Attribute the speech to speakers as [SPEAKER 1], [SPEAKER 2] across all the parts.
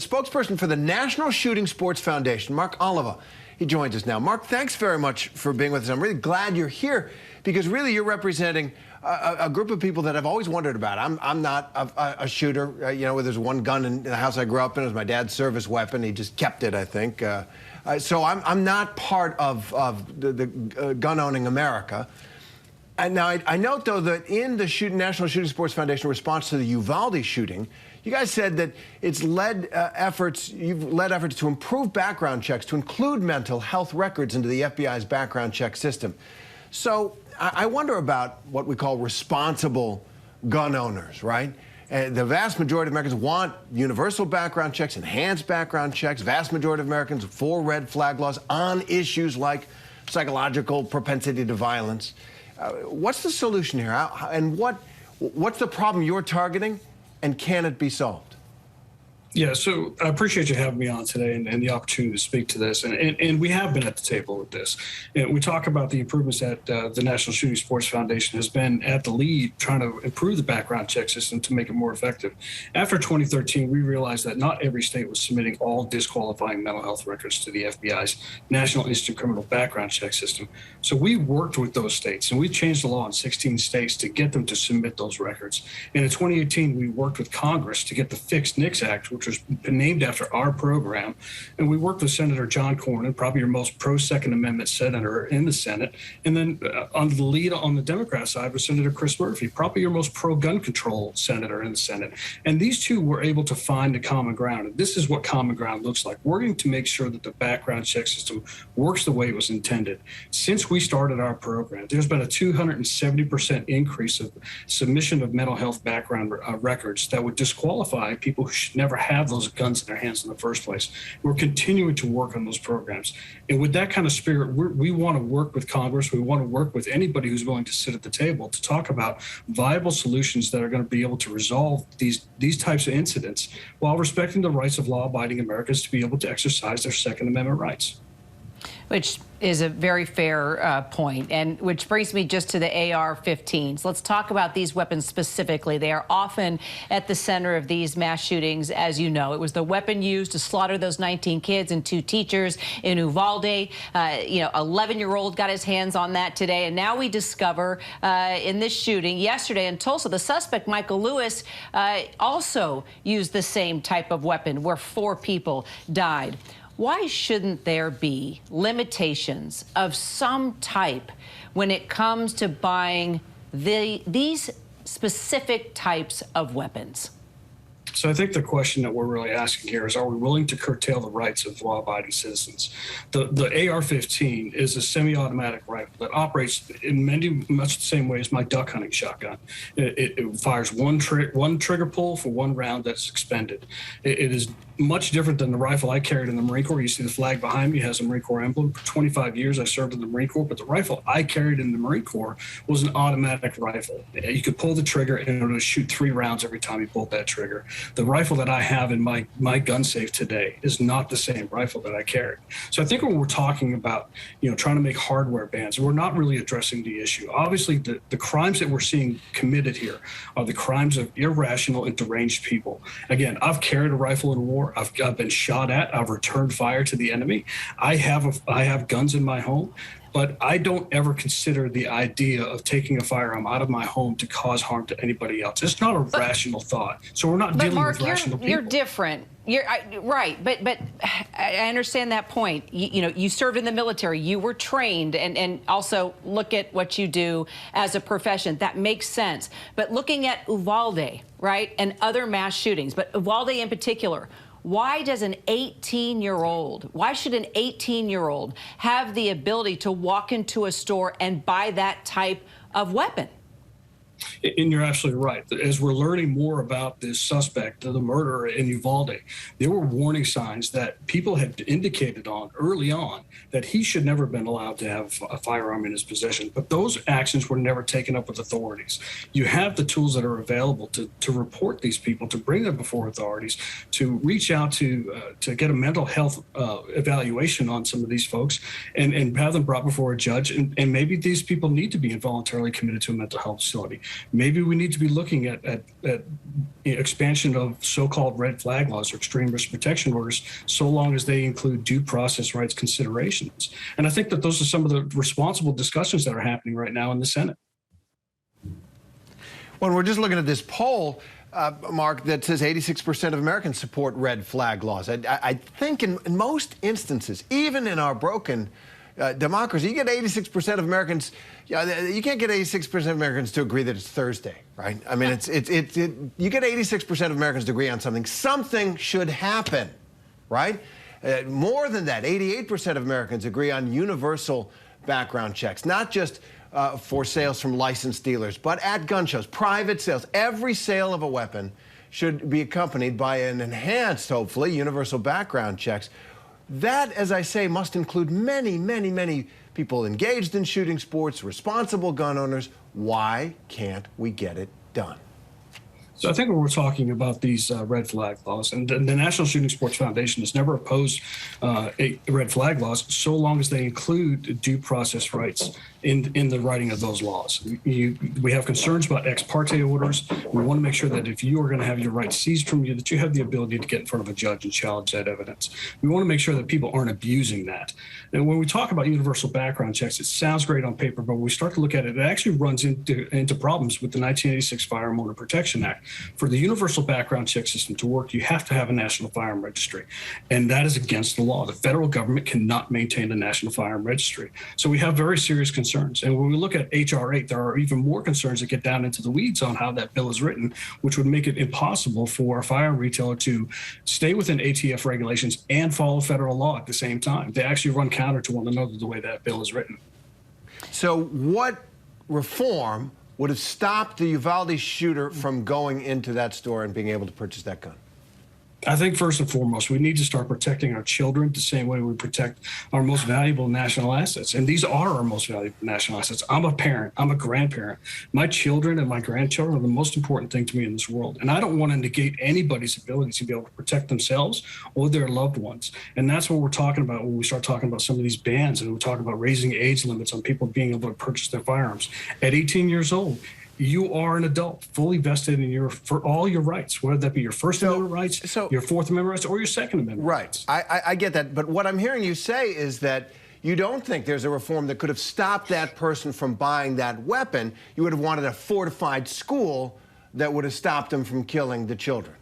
[SPEAKER 1] Spokesperson for the National Shooting Sports Foundation, Mark Olivia. He joins us now. Mark, thanks very much for being with us. I'm really glad you're here because really you're representing a group of people that I've always wondered about. I'm not a shooter. You know, there's one gun in the house I grew up in. It was my dad's service weapon. He just kept it, I think. So I'm not part of the gun-owning America. And now I note, though, that in the National Shooting Sports Foundation response to the Uvalde shooting, you guys said that you've led efforts to improve background checks to include mental health records into the FBI's background check system. So I wonder about what we call responsible gun owners, right? The vast majority of Americans want universal background checks, enhanced background checks. Vast majority of Americans for red flag laws on issues like psychological propensity to violence. What's the solution here? And what's the problem you're targeting? And can it be solved?
[SPEAKER 2] Yeah, so I appreciate you having me on today and the opportunity to speak to this. And we have been at the table with this. And we talk about the improvements that the National Shooting Sports Foundation has been at the lead trying to improve the background check system to make it more effective. After 2013, we realized that not every state was submitting all disqualifying mental health records to the FBI's National Instant Criminal Background Check System. So we worked with those states, and we changed the law in 16 states to get them to submit those records. And in 2018, we worked with Congress to get the Fix NICS Act, which was named after our program. And we worked with Senator John Cornyn, probably your most pro-Second Amendment senator in the Senate. And then on the lead on the Democrat side was Senator Chris Murphy, probably your most pro-gun control senator in the Senate. And these two were able to find a common ground. And this is what common ground looks like. Working to make sure that the background check system works the way it was intended. Since we started our program, there's been a 270% increase of submission of mental health background records that would disqualify people who should never have those guns in their hands in the first place. We're continuing to work on those programs. And with that kind of spirit, we want to work with Congress. We want to work with anybody who's willing to sit at the table to talk about viable solutions that are going to be able to resolve these types of incidents while respecting the rights of law-abiding Americans to be able to exercise their Second Amendment rights.
[SPEAKER 3] Which is a very fair point, and which brings me just to the AR-15s. Let's talk about these weapons specifically. They are often at the center of these mass shootings, as you know. It was the weapon used to slaughter those 19 kids and 2 teachers in Uvalde. 11-year-old got his hands on that today, and now we discover in this shooting yesterday in Tulsa, the suspect, Michael Lewis, also used the same type of weapon where 4 people died. Why shouldn't there be limitations of some type when it comes to buying these specific types of weapons?
[SPEAKER 2] So I think the question that we're really asking here is, are we willing to curtail the rights of law-abiding citizens? The AR-15 is a semi-automatic rifle that operates in much the same way as my duck hunting shotgun. It fires one trigger pull for 1 round that's expended. It is much different than the rifle I carried in the Marine Corps. You see the flag behind me has a Marine Corps emblem. For 25 years, I served in the Marine Corps, but the rifle I carried in the Marine Corps was an automatic rifle. You could pull the trigger and it would shoot 3 rounds every time you pulled that trigger. The rifle that I have in my gun safe today is not the same rifle that I carried. So I think when we're talking about, trying to make hardware bans, we're not really addressing the issue. Obviously, the crimes that we're seeing committed here are the crimes of irrational and deranged people. Again, I've carried a rifle in war. I've been shot at. I've returned fire to the enemy. I have guns in my home. But I don't ever consider the idea of taking a firearm out of my home to cause harm to anybody else. It's not a rational thought. So we're not dealing with rational people.
[SPEAKER 3] You're different. Right, but I understand that point. You served in the military. You were trained, and also look at what you do as a profession. That makes sense. But looking at Uvalde, right, and other mass shootings, but Uvalde in particular, why should an 18-year-old have the ability to walk into a store and buy that type of weapon?
[SPEAKER 2] And you're absolutely right. As we're learning more about this suspect, the murderer in Uvalde, there were warning signs that people had indicated early on that he should never have been allowed to have a firearm in his possession. But those actions were never taken up with authorities. You have the tools that are available to report these people, to bring them before authorities, to reach out to get a mental health evaluation on some of these folks and have them brought before a judge. And maybe these people need to be involuntarily committed to a mental health facility. Maybe we need to be looking at expansion of so-called red flag laws or extreme risk protection orders, so long as they include due process rights considerations. And I think that those are some of the responsible discussions that are happening right now in the Senate.
[SPEAKER 1] When we're just looking at this poll, Mark, that says 86% of Americans support red flag laws. I think in most instances, even in our broken democracy, you get 86% of Americans. You can't get 86% of Americans to agree that it's Thursday, right? I mean, you get 86% of Americans to agree on something. Something should happen, right? More than that, 88% of Americans agree on universal background checks, not just for sales from licensed dealers, but at gun shows, private sales. Every sale of a weapon should be accompanied by an enhanced, hopefully, universal background checks. That, as I say, must include many, many, many people engaged in shooting sports, responsible gun owners. Why can't we get it done?
[SPEAKER 2] So I think when we're talking about these red flag laws, and the National Shooting Sports Foundation has never opposed red flag laws so long as they include due process rights in the writing of those laws. We have concerns about ex parte orders. We want to make sure that if you are going to have your rights seized from you, that you have the ability to get in front of a judge and challenge that evidence. We want to make sure that people aren't abusing that. And when we talk about universal background checks, it sounds great on paper, but when we start to look at it, it actually runs into problems with the 1986 Firearm Owner Protection Act. For the universal background check system to work, you have to have a national firearm registry, and that is against the law. The federal government cannot maintain a national firearm registry. So we have very serious concerns. And when we look at H.R. 8, there are even more concerns that get down into the weeds on how that bill is written, which would make it impossible for a firearm retailer to stay within ATF regulations and follow federal law at the same time. They actually run counter to one another the way that bill is written.
[SPEAKER 1] So what reform would have stopped the Uvalde shooter from going into that store and being able to purchase that gun?
[SPEAKER 2] I think first and foremost, we need to start protecting our children the same way we protect our most valuable national assets. And these are our most valuable national assets. I'm a parent. I'm a grandparent. My children and my grandchildren are the most important thing to me in this world. And I don't want to negate anybody's ability to be able to protect themselves or their loved ones. And that's what we're talking about when we start talking about some of these bans and we talk about raising age limits on people being able to purchase their firearms. At 18 years old, you are an adult, fully vested in for all your rights, whether that be your First Amendment rights, your Fourth Amendment rights, or your Second Amendment rights.
[SPEAKER 1] I get that, but what I'm hearing you say is that you don't think there's a reform that could have stopped that person from buying that weapon. You would have wanted a fortified school that would have stopped them from killing the children.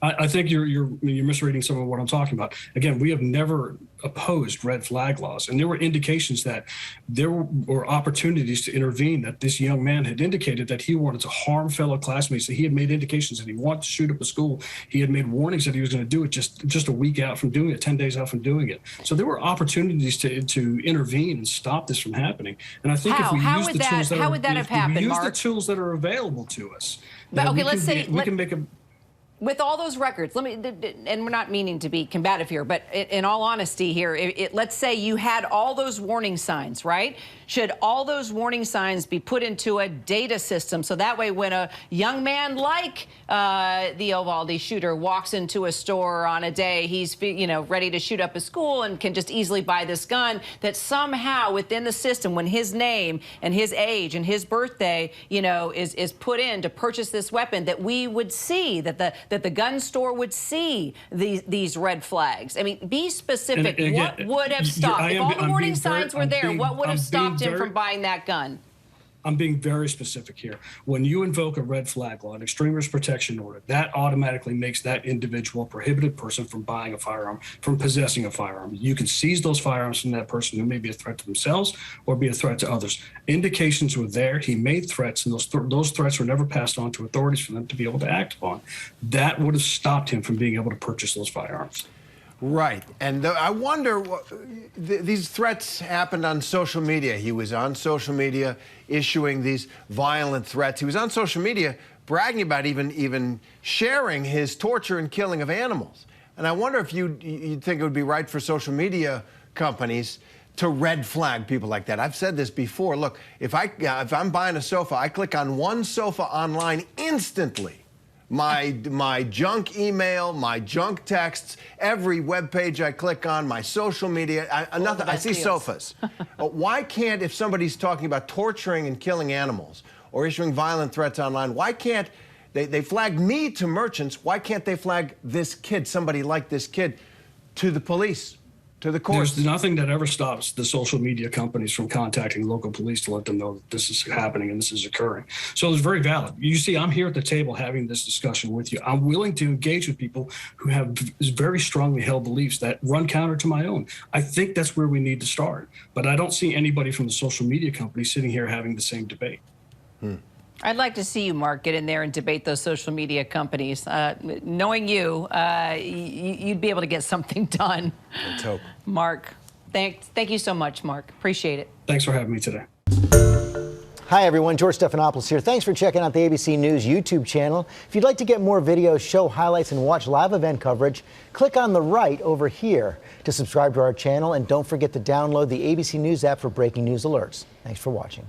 [SPEAKER 2] I think you're misreading some of what I'm talking about. Again, we have never opposed red flag laws, and there were indications that there were opportunities to intervene, that this young man had indicated that he wanted to harm fellow classmates, that he had made indications that he wanted to shoot up a school. He had made warnings that he was going to do it just a week out from doing it, 10 days out from doing it. So there were opportunities to intervene and stop this from happening. And I think if we use the tools that the tools that are available to us,
[SPEAKER 3] but okay, let's say
[SPEAKER 2] we can make a.
[SPEAKER 3] With all those records, and we're not meaning to be combative here, but in all honesty here, let's say you had all those warning signs, right? Should all those warning signs be put into a data system so that way when a young man like the Uvalde shooter walks into a store on a day he's ready to shoot up a school and can just easily buy this gun, that somehow within the system when his name and his age and his birthday is put in to purchase this weapon, that we would see that the gun store would see these red flags? I mean, be specific. What would have stopped? If all the warning signs were there, what would have stopped him from buying that gun?
[SPEAKER 2] I'm being very specific here. When you invoke a red flag law, an extreme risk protection order, that automatically makes that individual a prohibited person from buying a firearm, from possessing a firearm. You can seize those firearms from that person who may be a threat to themselves or be a threat to others. Indications were there. He made threats, and those threats were never passed on to authorities for them to be able to act upon. That would have stopped him from being able to purchase those firearms.
[SPEAKER 1] Right. And I wonder, these threats happened on social media. He was on social media issuing these violent threats. He was on social media bragging about even sharing his torture and killing of animals. And I wonder if you'd think it would be right for social media companies to red flag people like that. I've said this before. Look, if I'm buying a sofa, I click on one sofa online instantly. My junk email, my junk texts, every web page I click on, my social media, nothing. I see sofas. Why can't, if somebody's talking about torturing and killing animals, or issuing violent threats online. Why can't they flag me to merchants? Why can't they flag this kid, somebody like this kid, to the police, to the courts?
[SPEAKER 2] There's nothing that ever stops the social media companies from contacting local police to let them know that this is happening and this is occurring. So it's very valid. You see, I'm here at the table having this discussion with you. I'm willing to engage with people who have very strongly held beliefs that run counter to my own. I think that's where we need to start. But I don't see anybody from the social media companies sitting here having the same debate.
[SPEAKER 3] I'd like to see you, Mark, get in there and debate those social media companies. Knowing you, you'd be able to get something done.
[SPEAKER 1] Let's hope.
[SPEAKER 3] Mark, thank you so much, Mark. Appreciate it.
[SPEAKER 2] Thanks for having me today.
[SPEAKER 4] Hi, everyone. George Stephanopoulos here. Thanks for checking out the ABC News YouTube channel. If you'd like to get more videos, show highlights, and watch live event coverage, click on the right over here to subscribe to our channel. And don't forget to download the ABC News app for breaking news alerts. Thanks for watching.